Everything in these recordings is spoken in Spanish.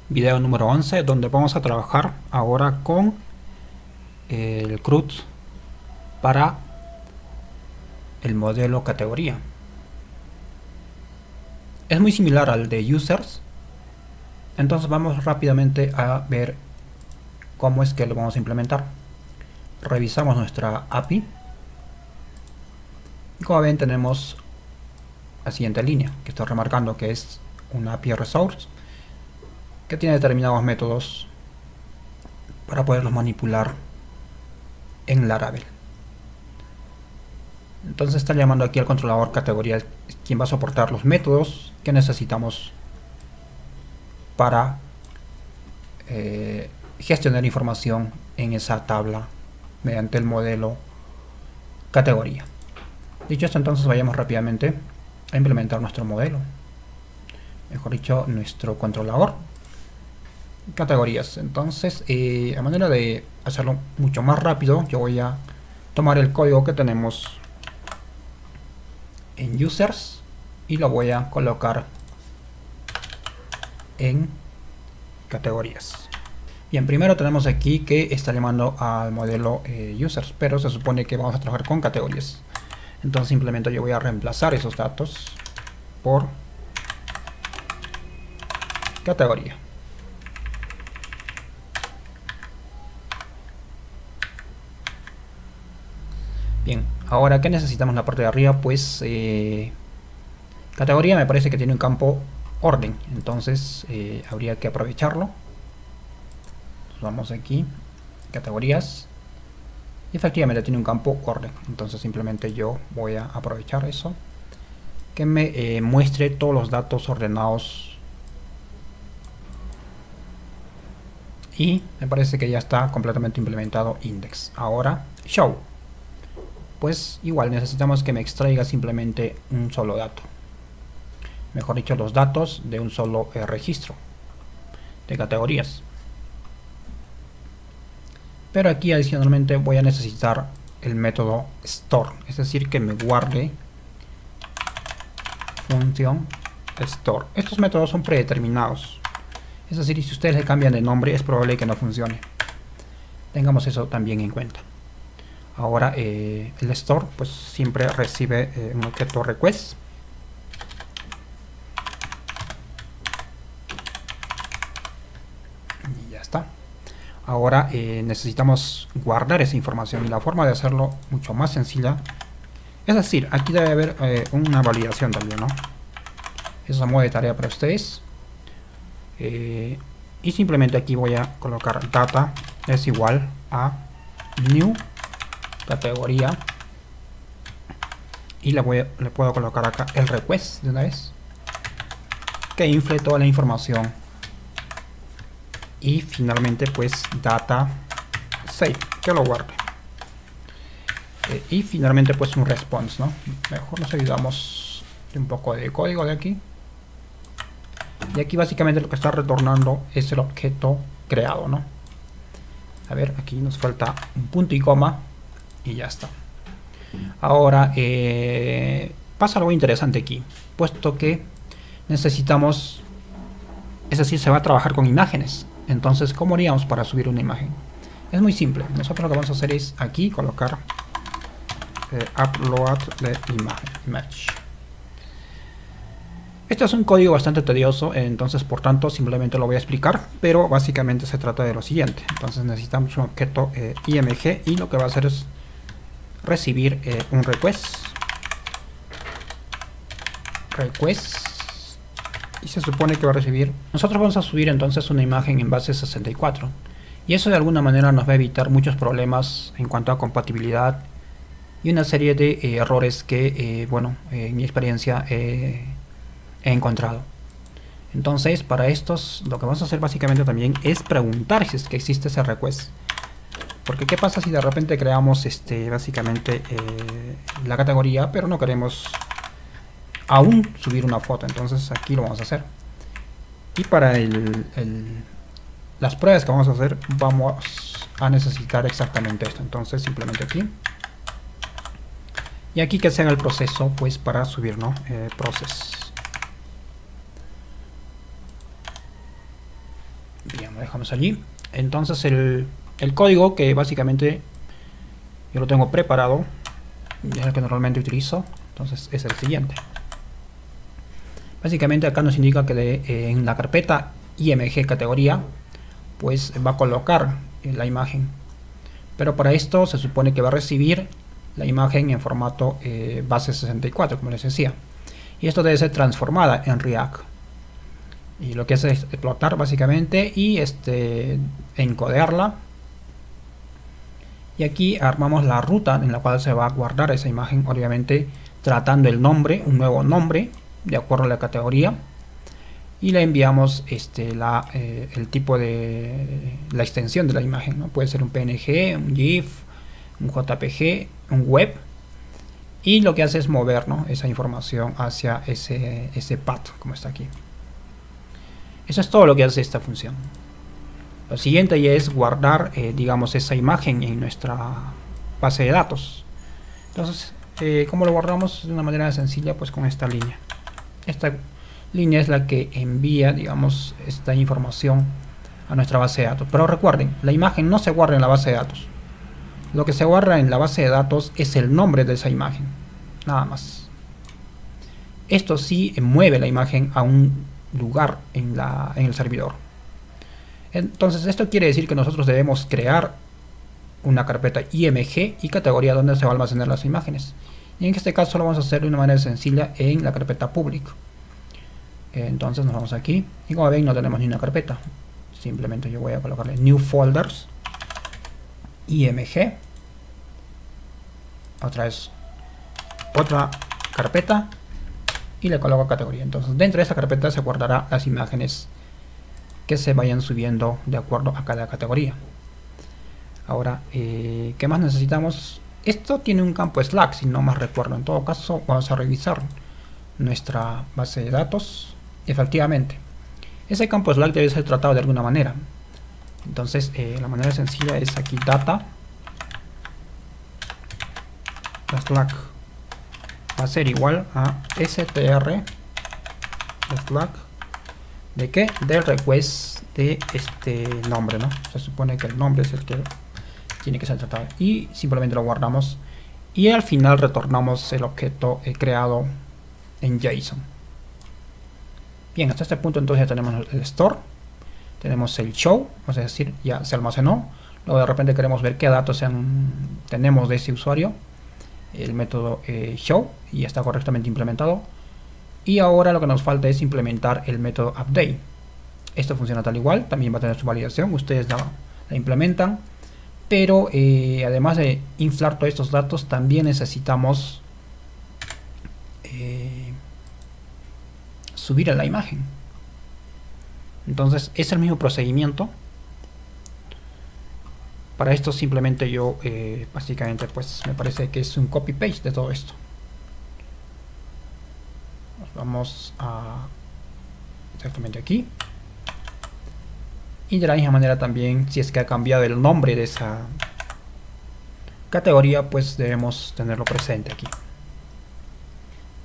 Video número 11, donde vamos a trabajar ahora con el CRUD para el modelo categoría. Es muy similar al de users, entonces vamos rápidamente a ver cómo es que lo vamos a implementar. Revisamos nuestra API y como ven tenemos la siguiente línea que estoy remarcando, que es una API resource que tiene determinados métodos para poderlos manipular en Laravel. Entonces está llamando aquí al controlador categoría, quien va a soportar los métodos que necesitamos para gestionar información en esa tabla mediante el modelo categoría. Dicho esto, entonces vayamos rápidamente a implementar nuestro modelo, mejor dicho, nuestro controlador categorías. Entonces, a manera de hacerlo mucho más rápido, yo voy a tomar el código que tenemos en users y lo voy a colocar en categorías. Bien, primero tenemos aquí que está llamando al modelo users, pero se supone que vamos a trabajar con categorías. Entonces simplemente yo voy a reemplazar esos datos por categoría. Bien, ahora ¿qué necesitamos en la parte de arriba? Pues categoría me parece que tiene un campo orden, entonces habría que aprovecharlo. Vamos aquí, categorías, y efectivamente tiene un campo orden, entonces simplemente yo voy a aprovechar eso, que me muestre todos los datos ordenados, y me parece que ya está completamente implementado index. Ahora show, pues igual necesitamos que me extraiga simplemente un solo dato, mejor dicho los datos de un solo registro de categorías. Pero aquí adicionalmente voy a necesitar el método store, es decir, que me guarde función store. Estos métodos son predeterminados, es decir, si ustedes le cambian de nombre es probable que no funcione. Tengamos eso también en cuenta. Ahora el store pues siempre recibe un objeto request. Y ya está. Ahora necesitamos guardar esa información, y la forma de hacerlo mucho más sencilla, es decir, aquí debe haber una validación también, ¿no? Eso es modo de tarea para ustedes. Y simplemente aquí voy a colocar data es igual a new categoría, y le puedo colocar acá el request de una vez, que infle toda la información, y finalmente pues data save, que lo guarde, y finalmente pues un response, ¿no? Mejor nos ayudamos de un poco de código de aquí, y aquí básicamente lo que está retornando es el objeto creado, ¿no? A ver, aquí nos falta un punto y coma y ya está. Ahora pasa algo interesante aquí, puesto que necesitamos, es decir, se va a trabajar con imágenes. Entonces, ¿cómo haríamos para subir una imagen? Es muy simple. Nosotros lo que vamos a hacer es aquí colocar upload the image. Este es un código bastante tedioso, entonces por tanto simplemente lo voy a explicar, pero básicamente se trata de lo siguiente. Entonces necesitamos un objeto img, y lo que va a hacer es recibir un request, y se supone que va a recibir, nosotros vamos a subir entonces una imagen en base 64, y eso de alguna manera nos va a evitar muchos problemas en cuanto a compatibilidad y una serie de errores que bueno, en mi experiencia he encontrado. Entonces para estos lo que vamos a hacer básicamente también es preguntar si es que existe ese request, porque qué pasa si de repente creamos básicamente la categoría, pero no queremos aún subir una foto. Entonces aquí lo vamos a hacer, y para las pruebas que vamos a hacer vamos a necesitar exactamente esto. Entonces simplemente aquí, y aquí que se haga el proceso pues para subir, ¿no? Process. dejamos allí. Entonces el código, que básicamente yo lo tengo preparado, es el que normalmente utilizo, entonces es el siguiente. Básicamente acá nos indica que en la carpeta img categoría pues va a colocar la imagen, pero para esto se supone que va a recibir la imagen en formato base 64, como les decía, y esto debe ser transformada en React, y lo que hace es explotar básicamente y encodearla, y aquí armamos la ruta en la cual se va a guardar esa imagen, obviamente tratando el nombre, un nuevo nombre de acuerdo a la categoría, y le enviamos el tipo de la extensión de la imagen, ¿no? Puede ser un PNG, un GIF, un JPG, un web, y lo que hace es mover, ¿no?, esa información hacia ese path, como está aquí. Eso es todo lo que hace esta función. Lo siguiente ya es guardar, digamos, esa imagen en nuestra base de datos. Entonces, ¿cómo lo guardamos? De una manera sencilla, pues con esta línea. Esta línea es la que envía, digamos, esta información a nuestra base de datos. Pero recuerden, la imagen no se guarda en la base de datos. Lo que se guarda en la base de datos es el nombre de esa imagen, nada más. Esto sí mueve la imagen a un lugar en el servidor. Entonces esto quiere decir que nosotros debemos crear una carpeta img y categoría donde se va a almacenar las imágenes. Y en este caso lo vamos a hacer de una manera sencilla en la carpeta público. Entonces nos vamos aquí y como ven no tenemos ni una carpeta. Simplemente yo voy a colocarle new folders img, otra vez otra carpeta y le coloco categoría. Entonces dentro de esta carpeta se guardará las imágenes que se vayan subiendo de acuerdo a cada categoría. Ahora, ¿qué más necesitamos? Esto tiene un campo Slack, si no más recuerdo. En todo caso, vamos a revisar nuestra base de datos. Efectivamente, ese campo Slack debe ser tratado de alguna manera. Entonces, la manera sencilla es aquí data Slack va a ser igual a str Slack ¿de qué? Del request de este nombre, ¿no? Se supone que el nombre es el que tiene que ser tratado y simplemente lo guardamos y al final retornamos el objeto creado en JSON. Bien, hasta este punto entonces ya tenemos el store, tenemos el show, es decir, ya se almacenó. Luego de repente queremos ver qué datos tenemos de ese usuario, el método show, y está correctamente implementado. Y ahora lo que nos falta es implementar el método update. Esto funciona tal igual, también va a tener su validación, ustedes la implementan, pero además de inflar todos estos datos, también necesitamos subir a la imagen. Entonces es el mismo procedimiento. Para esto simplemente yo básicamente pues me parece que es un copy paste de todo esto. Vamos a exactamente aquí, y de la misma manera también, si es que ha cambiado el nombre de esa categoría, pues debemos tenerlo presente aquí.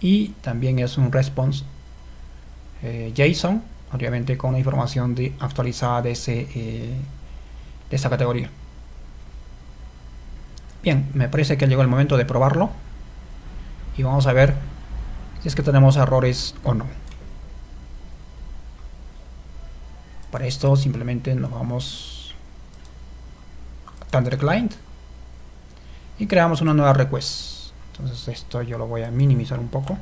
Y también es un response JSON, obviamente con la información actualizada de esa categoría. Bien, me parece que llegó el momento de probarlo y vamos a ver si es que tenemos errores o no. Para esto simplemente nos vamos a Thunder Client y creamos una nueva request. Entonces esto yo lo voy a minimizar un poco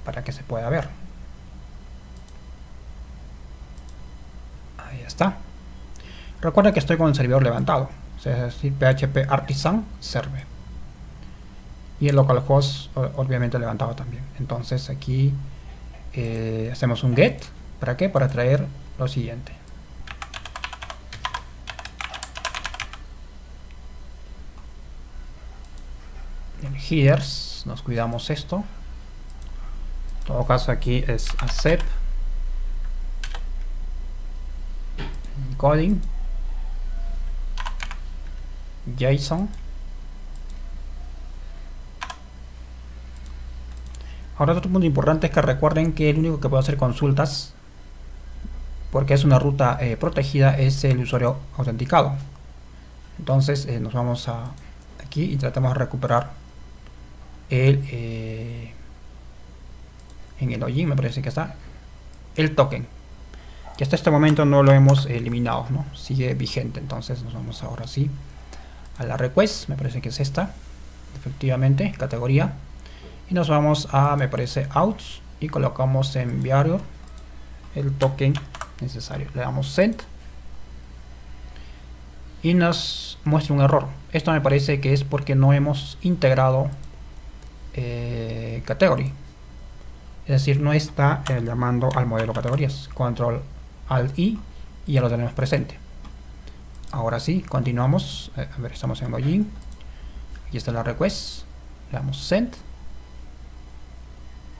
para que se pueda ver. Ahí está. Recuerda que estoy con el servidor levantado, es decir, PHP Artisan Server. Y el localhost obviamente levantado también. Entonces aquí hacemos un get. ¿Para qué? Para traer lo siguiente. En headers nos cuidamos esto. En todo caso aquí es accept encoding JSON. Ahora otro punto importante es que recuerden que el único que puede hacer consultas porque es una ruta protegida, es el usuario autenticado. Entonces nos vamos a aquí y tratamos de recuperar el en el login, me parece que está el token, que hasta este momento no lo hemos eliminado, ¿no? Sigue vigente. Entonces nos vamos ahora sí a la request, me parece que es esta, efectivamente, categoría, y nos vamos a, me parece, outs, y colocamos en enviar el token necesario, le damos send y nos muestra un error. Esto me parece que es porque no hemos integrado category, es decir, no está llamando al modelo categorías. Control Alt I y ya lo tenemos presente. Ahora sí, continuamos. A ver, estamos en login, aquí está la request, le damos send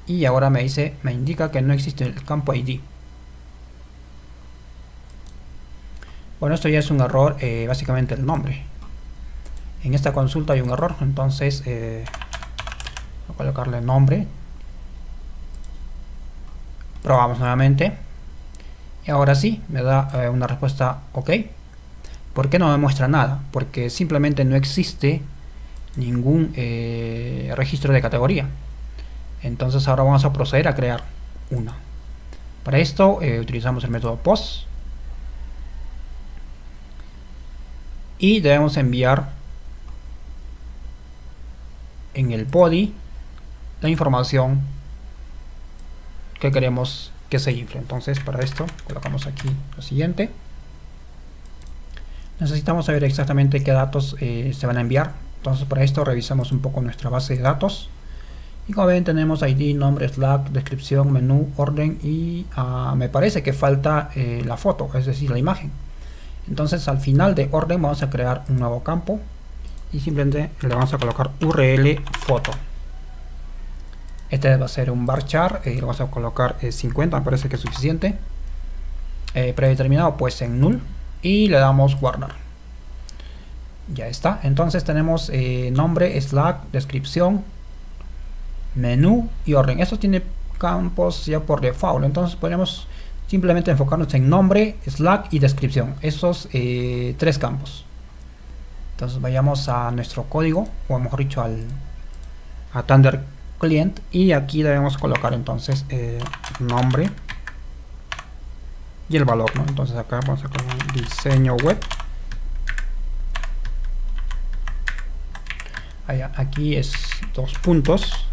y ahora me indica que no existe el campo ID. Bueno, esto ya es un error, básicamente el nombre. En esta consulta hay un error, entonces voy a colocarle nombre. Probamos nuevamente y ahora sí me da una respuesta OK. ¿Por qué no me muestra nada? Porque simplemente no existe ningún registro de categoría. Entonces ahora vamos a proceder a crear una. Para esto utilizamos el método post y debemos enviar en el body la información que queremos que se infle. Entonces para esto colocamos aquí lo siguiente. Necesitamos saber exactamente qué datos se van a enviar. Entonces para esto revisamos un poco nuestra base de datos y como ven tenemos ID, nombre, Slack, descripción, menú, orden y me parece que falta la foto, es decir, la imagen. Entonces al final de orden vamos a crear un nuevo campo y simplemente le vamos a colocar URL foto. Este va a ser un varchar, lo vamos a colocar 50, me parece que es suficiente. Predeterminado pues en null y le damos guardar. Ya está. Entonces tenemos nombre, Slack, descripción, menú y orden. Esto tiene campos ya por default, entonces podemos simplemente enfocarnos en nombre, Slack y descripción, esos tres campos. Entonces vayamos a nuestro código, o mejor dicho a Thunder Client, y aquí debemos colocar entonces nombre y el valor, ¿no? Entonces acá vamos a colocar diseño web. Allá, aquí es 2 puntos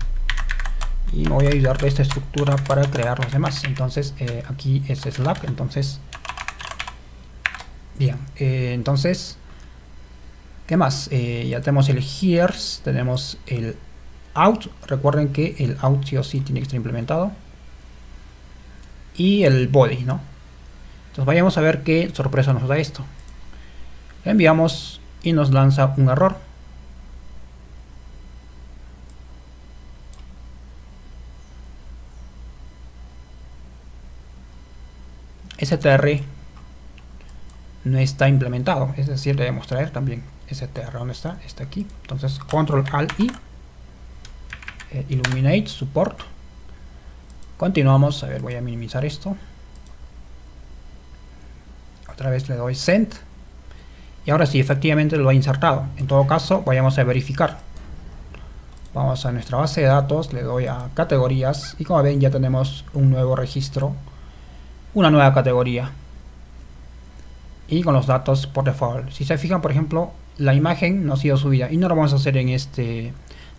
y me voy a ayudar de esta estructura para crear los demás. Entonces aquí es Slack, entonces bien, entonces ¿qué más? Ya tenemos el here, tenemos el out. Recuerden que el out sí o sí tiene que estar implementado y el body, ¿no? Entonces vayamos a ver qué sorpresa nos da esto. Le enviamos y nos lanza un error. STR no está implementado, es decir, debemos traer también STR. ¿Dónde está? Está aquí. Entonces Control Alt I, Illuminate, Support. Continuamos. A ver, voy a minimizar esto. Otra vez le doy Send. Y ahora sí, efectivamente lo ha insertado. En todo caso, vayamos a verificar. Vamos a nuestra base de datos, le doy a categorías y como ven ya tenemos un nuevo registro, una nueva categoría y con los datos por default. Si se fijan, por ejemplo, la imagen no ha sido subida y no lo vamos a hacer en este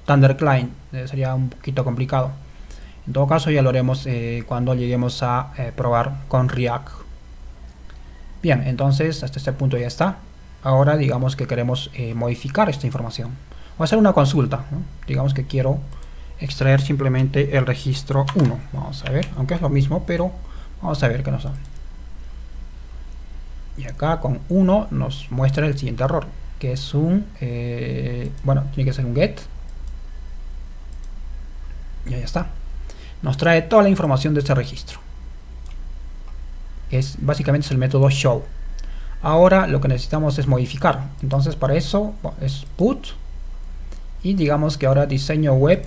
Thunder Client, sería un poquito complicado. En todo caso ya lo haremos cuando lleguemos a probar con React. Bien, entonces hasta este punto ya está. Ahora digamos que queremos modificar esta información o hacer una consulta, ¿no? Digamos que quiero extraer simplemente el registro 1. Vamos a ver, aunque es lo mismo, pero vamos a ver qué nos da. Y acá con 1 nos muestra el siguiente error, que es un bueno, tiene que ser un get. Y ya está. Nos trae toda la información de este registro. Básicamente es el método show. Ahora lo que necesitamos es modificar. Entonces para eso es put. Y digamos que ahora diseño web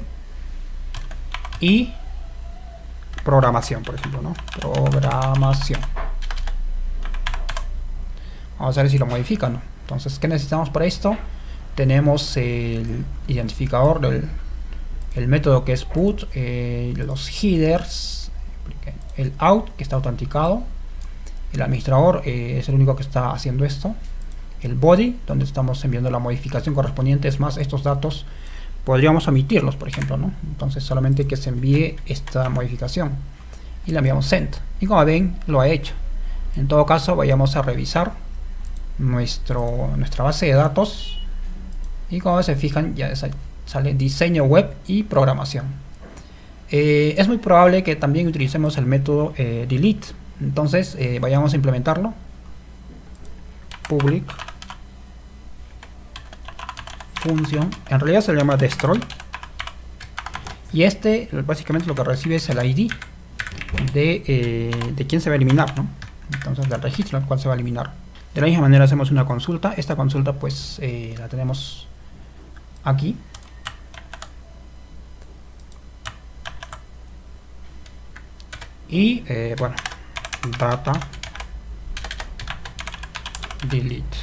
y programación, por ejemplo, ¿no? Programación. Vamos a ver si lo modifica o no. Entonces, ¿qué necesitamos para esto? Tenemos el identificador del el método que es put, los headers, el out que está autenticado, el administrador es el único que está haciendo esto, el body donde estamos enviando la modificación correspondiente. Es más, estos datos podríamos omitirlos, por ejemplo, ¿no? Entonces solamente que se envíe esta modificación y la enviamos send, y como ven lo ha hecho. En todo caso, vayamos a revisar nuestra base de datos y como se fijan ya sale diseño web y programación. Es muy probable que también utilicemos el método delete. Entonces vayamos a implementarlo. Public función, en realidad se llama destroy, y este básicamente lo que recibe es el ID de quién se va a eliminar, ¿no? Entonces del registro al cual se va a eliminar. De la misma manera hacemos una consulta. Esta consulta pues la tenemos aquí. Y bueno, data delete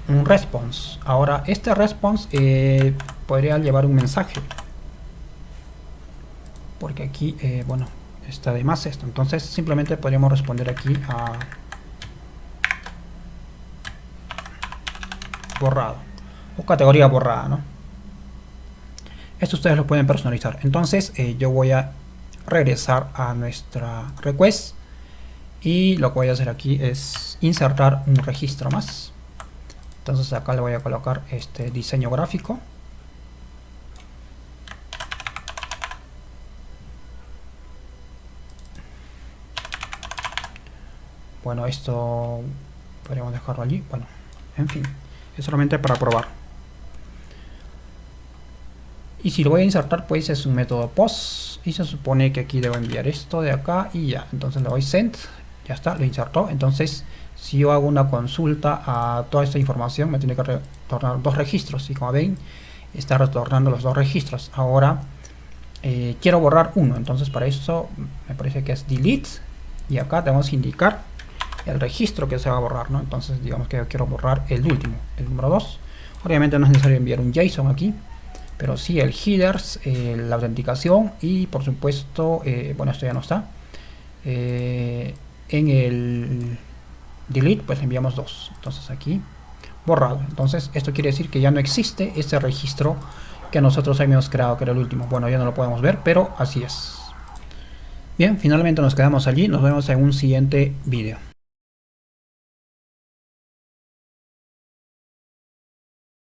un response. Ahora este response podría llevar un mensaje, porque aquí bueno, está de más esto. Entonces simplemente podríamos responder aquí a borrado o categoría borrada, ¿no? Esto ustedes lo pueden personalizar. Entonces yo voy a regresar a nuestra request y lo que voy a hacer aquí es insertar un registro más. Entonces acá le voy a colocar este diseño gráfico. Bueno, esto podríamos dejarlo allí. Bueno, en fin, es solamente para probar. Y si lo voy a insertar, pues es un método post, y se supone que aquí debo enviar esto de acá y ya. Entonces le doy send, ya está, lo insertó. Entonces si yo hago una consulta a toda esta información, me tiene que retornar dos registros, y como ven está retornando los dos registros. Ahora quiero borrar uno, entonces para eso me parece que es delete, y acá tenemos que indicar el registro que se va a borrar, ¿no? Entonces digamos que yo quiero borrar el último, el número 2. Obviamente no es necesario enviar un JSON aquí, pero sí el headers, la autenticación, y por supuesto bueno, esto ya no está en el delete, pues enviamos 2. Entonces aquí borrado. Entonces esto quiere decir que ya no existe ese registro que nosotros habíamos creado, que era el último. Bueno, ya no lo podemos ver, pero así es. Bien, finalmente nos quedamos allí. Nos vemos en un siguiente vídeo.